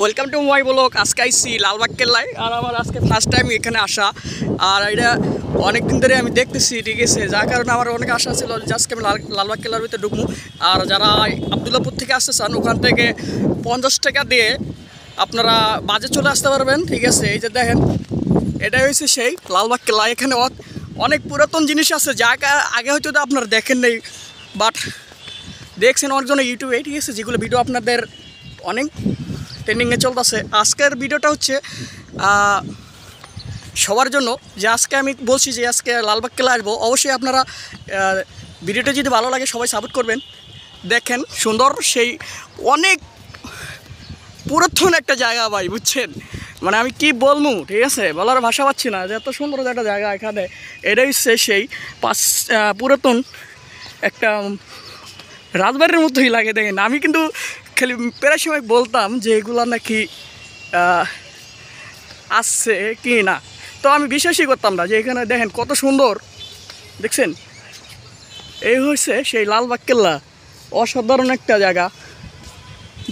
Welcome to my blog. আজকে আইসি লালবাগ কেল্লায়, আর আমার আজকে ফার্স্ট টাইম এখানে আসা। আর এটা অনেক দিন ধরে আমি দেখতেছি, ঠিক আছে, যার কারণে আমার অনেক আশা ছিল যে আজকে আমি লালবাগ কেল্লার ভিতরে ঢুকবো। আর যারা আবদুল্লাপুর থেকে আসতে চান, ওখান থেকে 50 টাকা দিয়ে আপনারা বাজে চলে আসতে পারবেন, ঠিক আছে। এই যে দেখেন, এটাই হয়েছে সেই লালবাগ কেল্লা। এখানে অনেক পুরাতন জিনিস আছে যা আগে হয়তো আপনারা দেখেন নেই, বাট দেখছেন অনেকজনে ইউটিউবে, ঠিক আছে, যেগুলো ভিডিও আপনাদের অনেক ট্রেন্ডিংয়ে চলতেছে। আজকের ভিডিওটা হচ্ছে সবার জন্য, যে আজকে আমি বলছি যে আজকে লালবাগ কেল্লা আসবো। অবশ্যই আপনারা ভিডিওটা যদি ভালো লাগে সবাই সাপোর্ট করবেন। দেখেন সুন্দর সেই অনেক পুরাতন একটা জায়গা ভাই, বুঝছেন, মানে আমি কি বলবো, ঠিক আছে, বলার ভাষা পাচ্ছি না যে এত সুন্দর একটা জায়গা এখানে। এটাই হচ্ছে সেই পুরাতন একটা রাজবাড়ির মতোই লাগে। দেখেন, আমি কিন্তু খালি প্রায় সময় বলতাম যে এগুলো নাকি আসছে কি না, তো আমি বিশ্বাসই করতাম না যে এখানে দেখেন কত সুন্দর। দেখছেন, এই হচ্ছে সেই লালবাগ কেল্লা, অসাধারণ একটা জায়গা।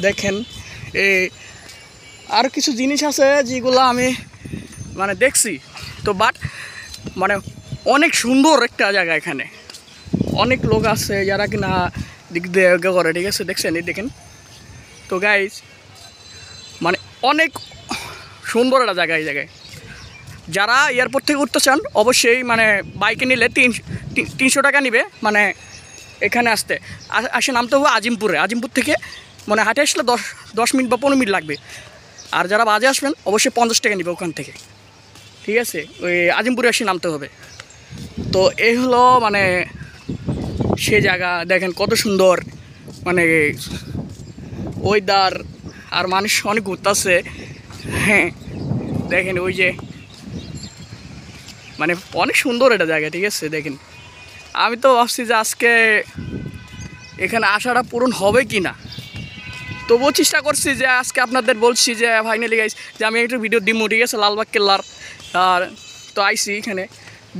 দেখেন, আর কিছু জিনিস আছে যেগুলো আমি মানে দেখছি তো, বাট মানে অনেক সুন্দর একটা জায়গা। এখানে অনেক লোক আছে যারা কিনা দিক দিয়ে করে, ঠিক আছে। দেখছেন, এই দেখেন তো গাইজ, মানে অনেক সুন্দর একটা জায়গা। এই জায়গায় যারা এয়ারপোর্ট থেকে উঠতে চান অবশ্যই মানে বাইকে নিলে 300 টাকা নিবে, মানে এখানে আসে নামতে হবে আজিমপুর থেকে মানে হাঁটে আসলে 10 মিনিট বা 15 মিনিট লাগবে। আর যারা বাজে আসবেন অবশ্যই 50 টাকা নিবে ওখান থেকে, ঠিক আছে। ওই আজিমপুরে এসে নামতে হবে। তো এই হলো মানে সে জায়গা। দেখেন কত সুন্দর, মানে ওয়েদার, আর মানুষ অনেক ঘুরতেছে। হ্যাঁ, দেখেন ওই যে মানে অনেক সুন্দর এটা জায়গা, ঠিক আছে। দেখেন, আমি তো ভাবছি যে আজকে এখানে আসাটা পূরণ হবে কি না, তবুও চেষ্টা করছি যে আজকে আপনাদের বলছি যে ফাইনালি গাইস যে আমি একটা ভিডিও দিমু, ঠিক আছে, লালবাগ কেল্লার। আর তো আইসি এখানে,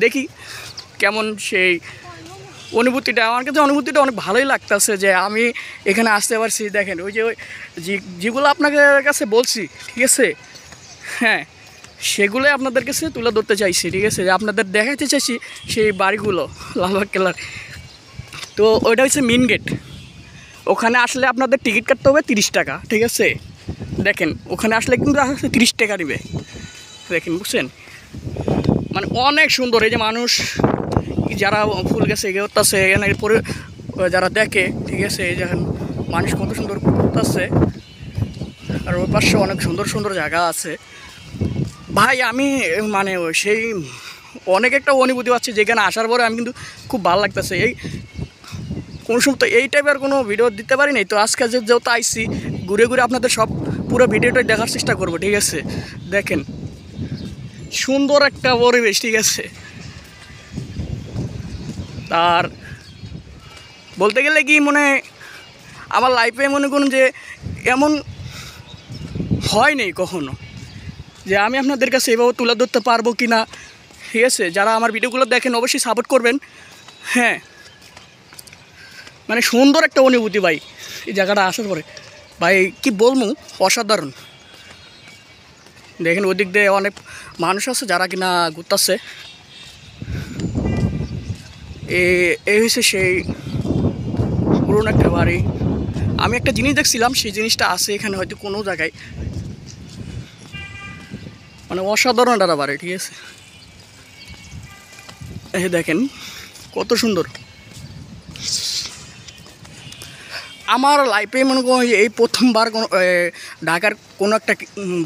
দেখি কেমন সেই অনুভূতিটা। আমার কাছে অনুভূতিটা অনেক ভালোই লাগতেছে যে আমি এখানে আসতে পারছি। দেখেন ওই যে যেগুলো আপনাদের কাছে বলছি, ঠিক আছে, হ্যাঁ, সেগুলোই আপনাদের কাছে তুলে ধরতে চাইছি, ঠিক আছে, যে আপনাদের দেখাতে চাইছি সেই বাড়িগুলো লালবাগ কেল্লার। তো ওইটা হচ্ছে মেন গেট। ওখানে আসলে আপনাদের টিকিট কাটতে হবে 30 টাকা, ঠিক আছে। দেখেন, ওখানে আসলে কিন্তু 30 টাকা নেবে। দেখেন, বুঝছেন, মানে অনেক সুন্দর। এই যে মানুষ যারা ফুল গেছে এগিয়ে উঠতেছে এখানে পরে, যারা দেখে, ঠিক আছে, এই দেখেন মানুষ কত সুন্দর করতেছে। আর ওই পাশে অনেক সুন্দর সুন্দর জায়গা আছে ভাই। আমি মানে সেই অনেক একটা অনুভূতি পাচ্ছি যেখানে আসার পরে আমি কিন্তু খুব ভালো লাগতেছে। এই কোনো সময় তো এই টাইপের কোনো ভিডিও দিতে পারি নাই, তো আজকে যেহেতু আইসি ঘুরে ঘুরে আপনাদের সব পুরো ভিডিওটাই দেখার চেষ্টা করবো, ঠিক আছে। দেখেন সুন্দর একটা পরিবেশ, ঠিক আছে। আর বলতে গেলে কি মানে আমার লাইফে মনে করুন যে এমন হয়নি কখনো যে আমি আপনাদের কাছে এভাবে তুলে ধরতে পারবো কি না, ঠিক আছে। যারা আমার ভিডিওগুলো দেখেন অবশ্যই সাপোর্ট করবেন। হ্যাঁ, মানে সুন্দর একটা অনুভূতি ভাই এই জায়গাটা আসার পরে, ভাই কি বলবো, অসাধারণ। দেখেন ওই দিক দিয়ে অনেক মানুষ আছে যারা কিনা ঘুরতেছে। এই হচ্ছে সেই পুরনো একটা বাড়ি। আমি একটা জিনিস দেখছিলাম, সেই জিনিসটা আছে এখানে হয়তো কোনো জায়গায়, মানে অসাধারণ একটা বাড়ি, ঠিক আছে। এই দেখেন কত সুন্দর। আমার লাইফে মনে করুন এই প্রথমবার কোনো ঢাকার কোনো একটা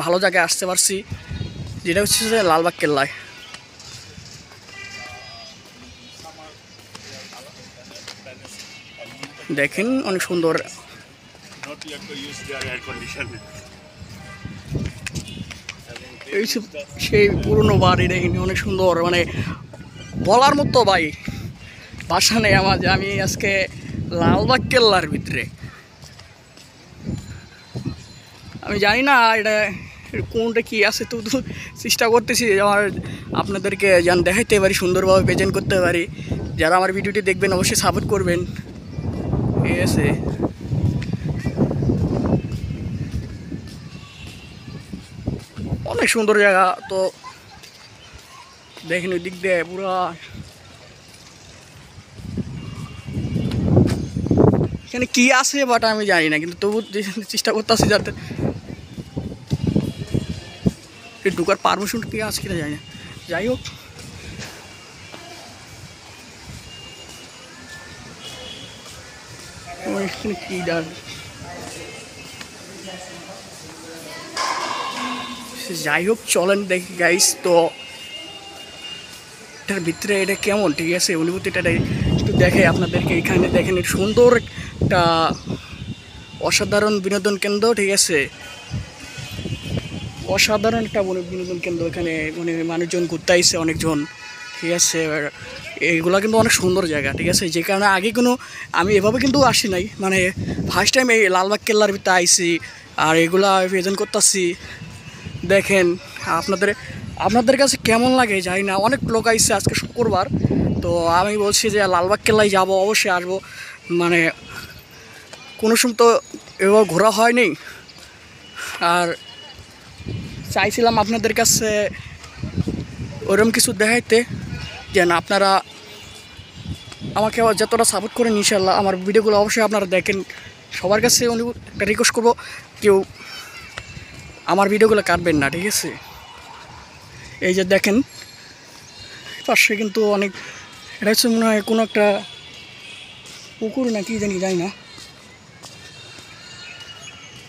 ভালো জায়গায় আসতে পারছি, যেটা হচ্ছে যে লালবাগ কেল্লায়। দেখেন অনেক সুন্দর। এই সেই পুরনো বাড়ি, দেখেন অনেক সুন্দর, মানে বলার মতো ভাই ভাষা নেই আমার যে আমি আজকে লালবাগ কেল্লার ভিতরে। আমি জানি না এটা কোনটা কি আছে, তো চেষ্টা করতেছি আমার আপনাদেরকে যেন দেখাইতে পারি, সুন্দরভাবে প্রেজেন্ট করতে পারি। যারা আমার ভিডিওটি দেখবেন অবশ্যই সাপোর্ট করবেন, ঠিক আছে। অনেক সুন্দর জায়গা। তো দেখেন ওই দিক দিয়ে পুরা এখানে কি আছে বাট আমি জানি না, কিন্তু তবু চেষ্টা করতেছি যাতে ঢুকার পারমিশন কি আছে কিনা জানি না। যাই হোক, এখানে কি যাই হোক চলেন দেখি গাইস। তো এটার ভিতরে এটা কেমন, ঠিক আছে, অনুভূতিটা একটু দেখে আপনাদেরকে। এখানে দেখেন সুন্দর একটা অসাধারণ বিনোদন কেন্দ্র, ঠিক আছে, অসাধারণ একটা বিনোদন কেন্দ্র। এখানে মানে মানুষজন ঘুরতে আইসে অনেকজন, ঠিক আছে। এইগুলা কিন্তু অনেক সুন্দর জায়গা, ঠিক আছে, যে কারণে আগে কোনো আমি এভাবে কিন্তু আসি নাই, মানে ফার্স্ট টাইম এই লালবাগ কেল্লার ভিতরে আইসি আর এগুলা প্রেজেন্ট করতেছি। দেখেন আপনাদের কাছে কেমন লাগে জানি না। অনেক লোক আইসে আজকে শুক্রবার, তো আমি বলছি যে লালবাগ কেল্লায় যাবো, অবশ্যই আসবো। মানে কোনো সময় তো এভাবে ঘোরা হয়নি, আর চাইছিলাম আপনাদের কাছে ওরকম কিছু দেখাইতে, যেন আপনারা আমাকে যতটা সাপোর্ট করেন ইনশাল্লাহ আমার ভিডিওগুলো অবশ্যই আপনারা দেখেন। সবার কাছে একটা রিকোয়েস্ট করবো, কেউ আমার ভিডিওগুলো কাটবেন না, ঠিক আছে। এই যে দেখেন পাশে কিন্তু অনেক, এটা হচ্ছে মনে হয় কোনো একটা পুকুর না কি জানি, যাই না।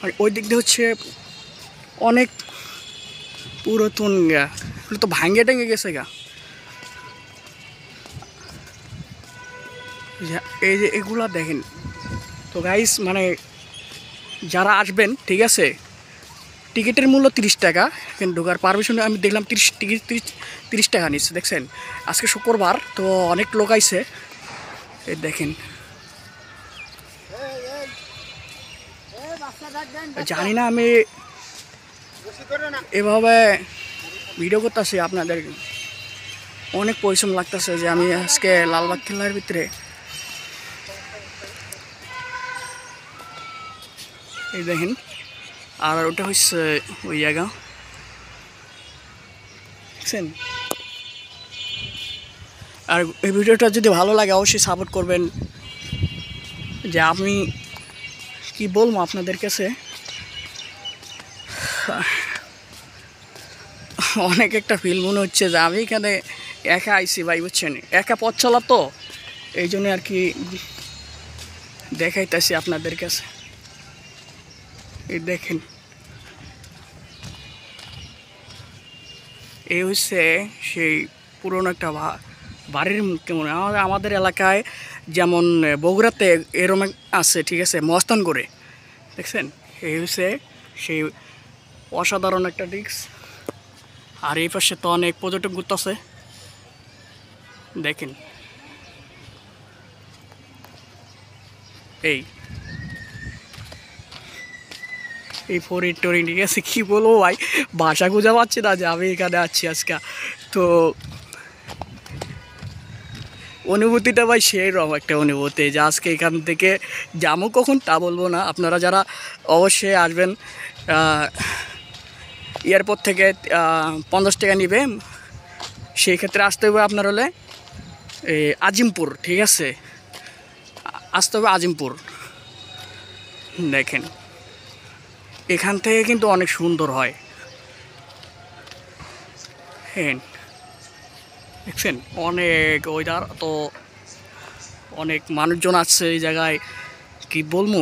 আর ওই দিক দিয়ে হচ্ছে অনেক পুরাতন গা, এগুলো তো ভাঙ্গে টেঙ্গে গেছে গা। এই যে এগুলা দেখেন। তো গাইস মানে যারা আসবেন, ঠিক আছে, টিকিটের মূল্য 30 টাকা, কিন্তু ঢোকার পারমিশন আমি দেখলাম 30 টাকা নিচ্ছে। দেখছেন আজকে শুক্রবার, তো অনেক লোক আইছে। এই দেখেন, জানি না আমি এভাবে ভিডিও করতেছি, আপনাদের অনেক পরিশ্রম লাগতেছে যে আমি আজকে লালবাগ কেল্লার ভিতরে। এই দেখেন, আর ওটা হচ্ছে ওই জায়গা, দেখছেন। আর এই ভিডিওটা যদি ভালো লাগে অবশ্যই সাপোর্ট করবেন। যে আমি কি বলবো আপনাদের কাছে, অনেক একটা ফিল মনে হচ্ছে যে আমি এখানে একা আইসি ভাই, বুঝছেন, একা পথ চলা, তো এই জন্য আর কি দেখাইতেছি আপনাদের কাছে। এই দেখেন, এই হচ্ছে সেই পুরনো একটা বাড়ির কেমন আমাদের এলাকায় যেমন বগুড়াতে এরম আছে, ঠিক আছে, মস্তান করে, দেখছেন। এই হচ্ছে সেই অসাধারণ একটা ডিস্ক। আর এই পাশে তো অনেক পর্যটক ঘুরতেছে, দেখেন। এই ফরিন টরিন, ঠিক আছে, কী বলবো ভাই, ভাষা খুঁজে পাচ্ছি না যে আমি এখানে আছি আজকে। তো অনুভূতিটা ভাই সেই রকম একটা অনুভূতি যে আজকে এখান থেকে যাবো কখন তা বলবো না। আপনারা যারা অবশ্যই আসবেন, এয়ারপোর্ট থেকে 50 টাকা নিবে, সেই ক্ষেত্রে আসতে হবে আপনার হলে আজিমপুর, ঠিক আছে, আসতে হবে আজিমপুর। দেখেন এখান থেকে কিন্তু অনেক সুন্দর হয়, হ্যাঁ, দেখছেন, অনেক ওয়েদার, তো অনেক মানুষজন আসছে এই জায়গায়, কি বলবো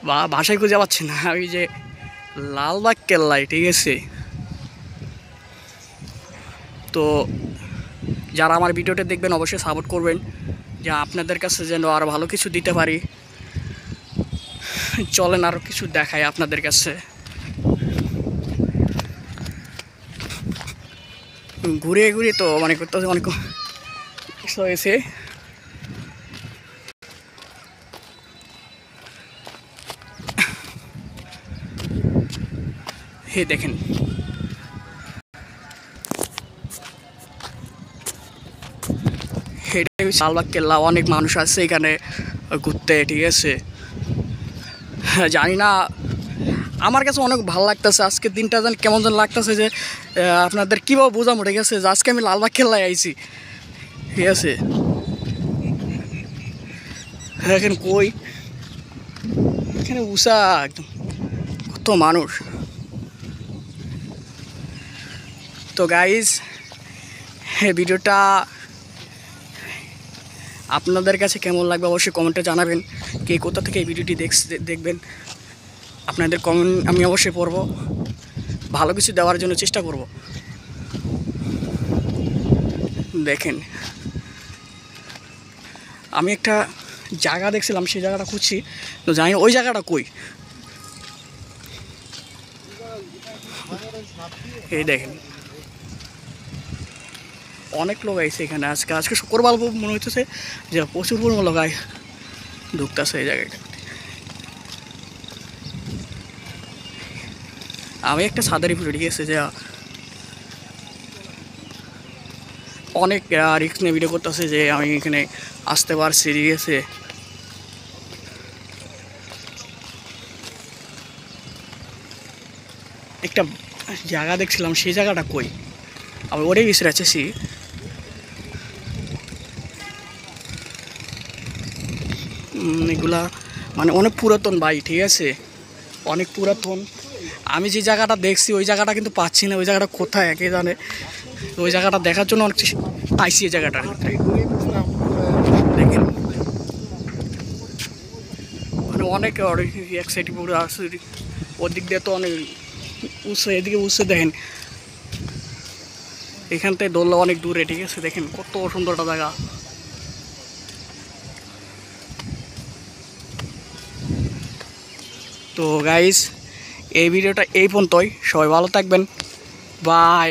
বা ভাষায় খুঁজে পাচ্ছি না আমি যে লালবাগ কেল্লায়, ঠিক আছে। তো যারা আমার ভিডিওটা দেখবেন অবশ্যই সাপোর্ট করবেন, যে আপনাদের কাছে যেন আরও ভালো কিছু দিতে পারি। চলেন আরও কিছু দেখাই আপনাদের কাছে। ঘুরে ঘুরে তো মানে করতে অনেক কিছু হয়েছে। হে দেখেন, লালবাগ কেল্লা, অনেক মানুষ আছে এখানে ঘুরতে, ঠিক আছে। জানি না আমার কাছে অনেক ভালো লাগতেছে আজকে দিনটা যেন কেমন যেন লাগতেছে যে আপনাদের কীভাবে বোঝাবো, ঠিক আছে, যে আজকে আমি লালবাগ খেলায় আইছি, ঠিক আছে। এখন কই এখানে উষা একদম কত মানুষ। তো গাইজ ভিডিওটা আপনাদের কাছে কেমন লাগবে অবশ্যই কমেন্টে জানাবেন। কে কোথা থেকে এই ভিডিওটি দেখবেন, আপনাদের কমেন্ট আমি অবশ্যই পড়ব, ভালো কিছু দেওয়ার জন্য চেষ্টা করব। দেখেন আমি একটা জায়গা দেখছিলাম, সেই জায়গাটা খুঁজছি, তো জানি না ওই জায়গাটা কই। এই দেখেন অনেক লোক আইছে এখানে আজকে, আজকে শুক্রবার মনে হইতেছে যে প্রচুর পরিমাণ লোক ঢুকতেছে এই জায়গাটা। আমি একটা সাদারি ফুটে ঠিক আছে, যে অনেক রিস্ক নিয়ে ভিডিও করতেছে যে আমি এখানে আসতে পারছি, ঠিক আছে। একটা জায়গা দেখছিলাম, সেই জায়গাটা কই আমি ওটাই বিছড়ে আছি। এগুলা মানে অনেক পুরাতন বাড়ি, ঠিক আছে, অনেক পুরাতন। আমি যে জায়গাটা দেখছি ওই জায়গাটা কিন্তু পাচ্ছি না, ওই জায়গাটা কোথায় একে জানে। ওই জায়গাটা দেখার জন্য অনেক আইসি এই জায়গাটা। দেখেন মানে অনেক এক সাইড পুরো আসছে, ওদিক দিয়ে তো অনেক উৎসে, এদিকে উৎসে দেখেন এখান থেকে দোল্লা অনেক দূরে, ঠিক আছে। দেখেন কত সুন্দর একটা জায়গা। তো গাইস এই ভিডিওটা এই পর্যন্তই, সবাই ভালো থাকবেন, বাই।